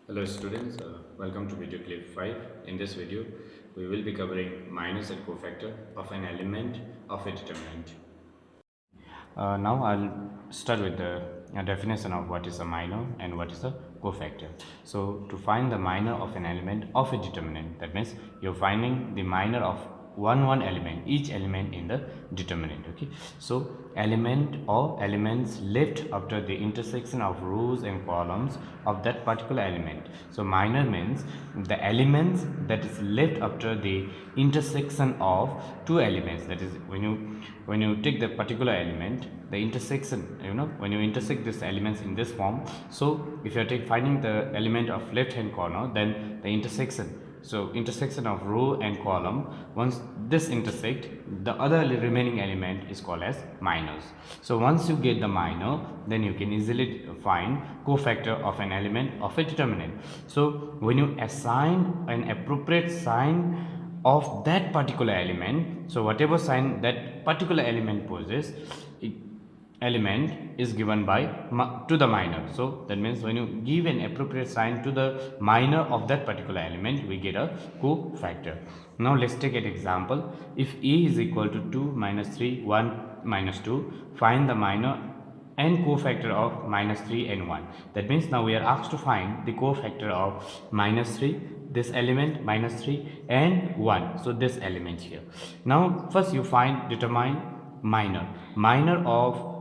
Hello students, welcome to video clip 5. In this video, we will be covering minors and cofactor of an element of a determinant. Now I'll start with the definition of what is a minor and what is a cofactor. So to find the minor of an element of a determinant, that means you're finding the minor of one element, each element in the determinant. Okay, so element or elements left after the intersection of rows and columns of that particular element. So minor means the elements that is left after the intersection of two elements. That is, when you take the particular element, the intersection, when you intersect these elements in this form. So if you are finding the element of left hand corner, then the intersection, so intersection of row and column, once this intersect, the other remaining element is called as minors. So once you get the minor, then you can easily find cofactor of an element of a determinant. So when you assign an appropriate sign of that particular element, so whatever sign that particular element possesses, element is given by to the minor. So that means when you give an appropriate sign to the minor of that particular element, we get a cofactor. Now let's take an example. If a is equal to 2 minus 3 1 minus 2, find the minor and cofactor of minus 3 and 1. That means now we are asked to find the cofactor of minus 3, this element minus 3, and 1, so this element here. Now first you determine minor of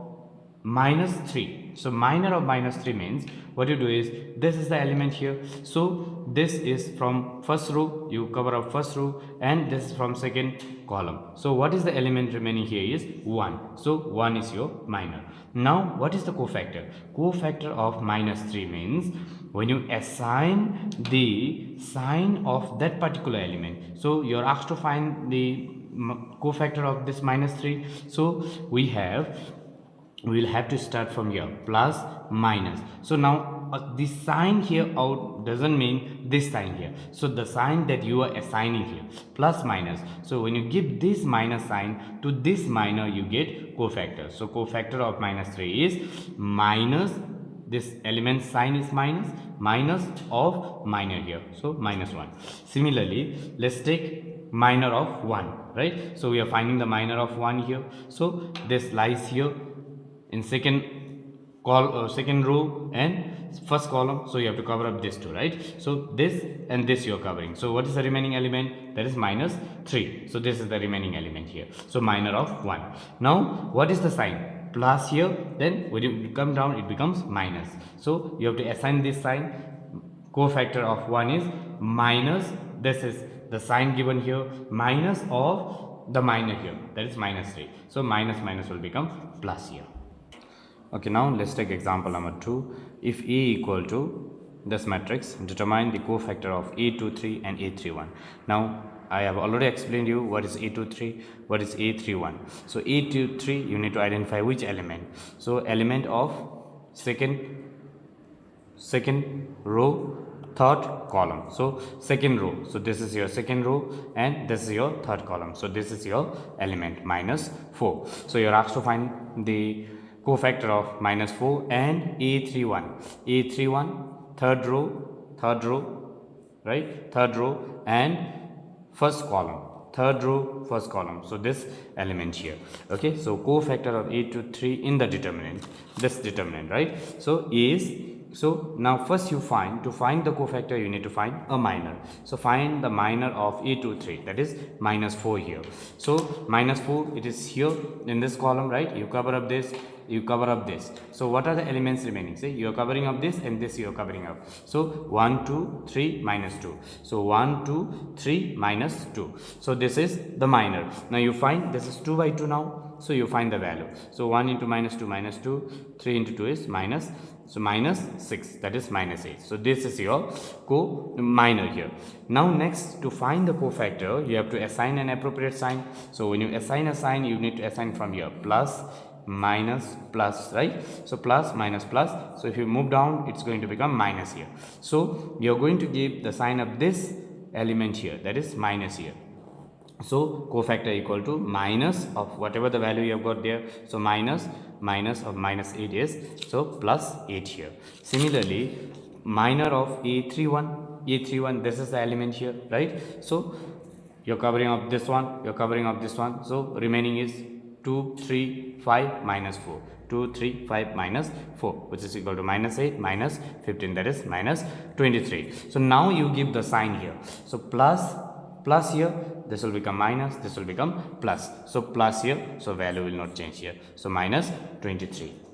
minus 3. So minor of minus 3 means what you do is, this is the element here. So this is from first row, you cover up first row, and this is from second column. So what is the element remaining here is 1. So 1 is your minor. Now what is the cofactor? Cofactor of minus 3 means when you assign the sign of that particular element. So you are asked to find the cofactor of this minus 3. So we will have to start from here, plus minus. So now the sign here out doesn't mean this sign here. So the sign that you are assigning here, plus minus. So when you give this minus sign to this minor, you get cofactor. So cofactor of minus 3 is minus, this element sign is minus of minor here, so minus 1. Similarly, let's take minor of 1, right? So we are finding the minor of 1 here. So this lies here in second row and first column, so you have to cover up this two, right? So this and this you are covering. So what is the remaining element? That is minus 3. So this is the remaining element here. So minor of 1. Now what is the sign? Plus here, then when you come down it becomes minus. So you have to assign this sign. Cofactor of 1 is minus, this is the sign given here, minus of the minor here, that is minus 3. So minus will become plus here. Okay, now let's take example number 2. If A equal to this matrix, determine the cofactor of A23 and A31. Now I have already explained you what is A23, what is A31. So A23, you need to identify which element. So element of second row, third column. So second row, so this is your second row and this is your third column. So this is your element minus 4. So you're asked to find the cofactor of minus 4 and A31, third row, right? Third row and first column, third row, first column. So this element here. Okay, so cofactor of A23 in the determinant, this determinant, right? So so now first to find the cofactor, you need to find a minor. So find the minor of A23, that is minus 4 here. So minus 4, it is here in this column, right? You cover up this, you cover up this. So what are the elements remaining? Say you are covering up this and this you are covering up. So 1 2 3 minus 2. So 1 2 3 minus 2. So this is the minor. Now you find this is 2 by 2 now. So you find the value. So 1 into minus 2, 3 into 2 is minus. So minus 6, that is minus 8. So this is your minor here. Now next, to find the cofactor, you have to assign an appropriate sign. So when you assign a sign, you need to assign from here, plus, minus, plus, right? So plus, minus, plus. So if you move down, it's going to become minus here. So you're going to give the sign of this element here, that is minus here. So cofactor equal to minus of whatever the value you have got there. So minus of minus 8 is, so plus 8 here. Similarly, minor of A31, this is the element here, right? So you're covering up this one, you're covering up this one, so remaining is 2 3 5 minus 4, 2 3 5 minus 4, which is equal to minus 8 minus 15, that is minus 23. So now you give the sign here, so plus here, this will become minus, this will become plus, so plus here, so value will not change here, so minus 23.